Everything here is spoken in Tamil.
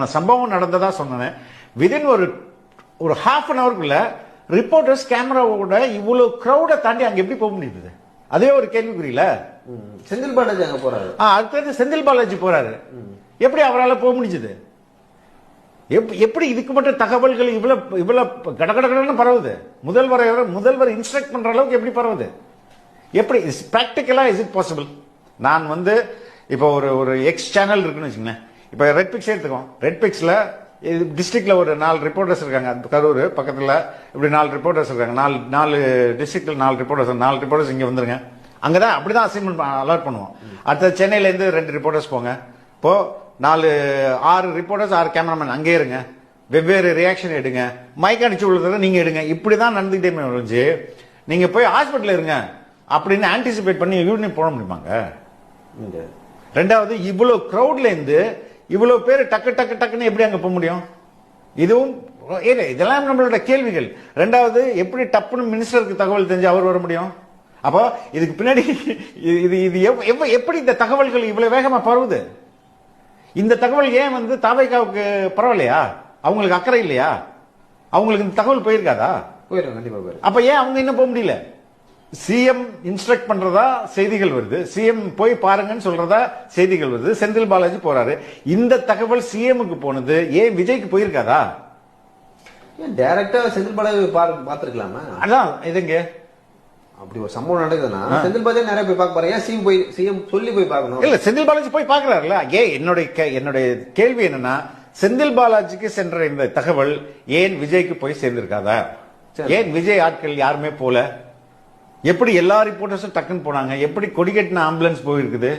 சம்பவம் நடந்ததா சொன்னேன். விதின் ஒரு ஹாஃப் அன் அவருக்குள்ள ரிப்போர்ட்டர்ஸ் கேமராவோட இவ்வளவு கிரௌட தாண்டி அங்க எப்படி போக முடியுது? அதே ஒரு கேள்விக்குறியில. செந்தில் பாலாஜி அங்க போறாரு. அடுத்தது செந்தில் பாலாஜி போறாரு. எப்படி அவரால் போக முடிஞ்சது? எப்படி இதுக்கு மட்டும் தகவல்கள் இவ்வளவு கடகடன்னு பரவுது? முதல்வர் இன்ஸ்ட்ரக்ட் பண்ற அளவுக்கு எப்படி பரவுது? எப்படி பிராக்டிக்கலா இஸ் இட் பாசிபிள்? நான் இப்போ ஒரு எக்ஸ் சேனல் இருக்குன்னு வச்சுக்கோங்க. இப்ப ரெட் பிக்ஸ் எடுத்துக்கோம். ரெட் பிக்ஸ்ல டிஸ்ட்ரிக்ட்ல ஒரு 4 ரிப்போர்ட்டர்ஸ் இருக்காங்க. கரூர் பக்கத்துல இப்படி 4 ரிப்போர்ட்டர்ஸ் இருக்காங்க. 4 டிஸ்ட்ரிக்ட்ல 4 ரிப்போர்ட்டர்ஸ் இங்க வந்துருங்க. அங்கதான் அப்படிதான் அசைன்மெண்ட் அலாட் பண்ணுவோம். அடுத்த சென்னையில இருந்து 2 ரிப்போர்ட்டர்ஸ் போங்க. இப்போ 6 ரிப்போர்ட்டர்ஸ் 6 கேமராமேன் அங்கே இருங்க. வெவ்வேறு ரியாக்ஷன் எடுங்க. மைக் அடிச்சு உள்ளதை நீங்க எடுங்க. இப்படிதான் நடந்துகிட்டே இருந்துச்சு. நீங்க போய் ஹாஸ்பிட்டல் இருங்க அப்படின்னு ஆன்டிசிபேட் பண்ணி யூனிட் போட முடியுமாங்க? ரெண்டாவது, இவ்வளவு கிரௌட்ல இருந்து இவ்வளவு பேர் டக்குன்னு எப்படி அங்க போக முடியும்? இதுவும் இதெல்லாம் நம்மளோட கேள்விகள். ரெண்டாவது, எப்படி டப்புன்னு மினிஸ்டருக்கு தகவல் தெரிஞ்சு அவர் வர முடியும்? அப்போ இதுக்கு பின்னாடி இது எப்படி இந்த தகவல்கள் இவ்வளவு வேகமா பரவுது? இந்த தகவல் ஏன் தாவேகாவுக்கு பரவலையா? அவங்களுக்கு அக்கறை இல்லையா? அவங்களுக்கு இந்த தகவல் போயிருக்காதா? போயிடும், கண்டிப்பா போயிடும். அப்ப ஏன் அவங்க இன்னும் போக முடியல? சிஎம் இன்ஸ்ட்ரக்ட் பண்றதா செய்திகள் வருது. சிஎம் போய் பாருங்கன்னு சொல்றதா செய்திகள் வருது. செந்தில் பாலாஜி போறாரு. இந்த தகவல் சிஎம்க்கு போனது ஏன் விஜய்க்கு போயிருக்காதா? டைரக்டா செந்தில் பாலாஜி பாத்துருக்கலாமா? அதான் இதுங்க அப்படி ஒரு சம்பவம் நடக்குதுன்னா செந்தில் பாலாஜி நிறைய போய் பார்க்க போறேன். சிஎம் சொல்லி போய் பார்க்கணும். இல்ல, செந்தில் பாலாஜி போய் பாக்குறாருல. என்னுடைய கேள்வி என்னன்னா, செந்தில் பாலாஜிக்கு சென்ற இந்த தகவல் ஏன் விஜய்க்கு போய் சேர்ந்திருக்காதா? ஏன் விஜய் ஆட்கள் யாருமே போல? எப்படி எல்லா ரிப்போர்ட்டர்ஸும் டக்குன்னு போனாங்க? எப்படி கொடிகட்டின ஆம்புலன்ஸ் போயிருக்குது?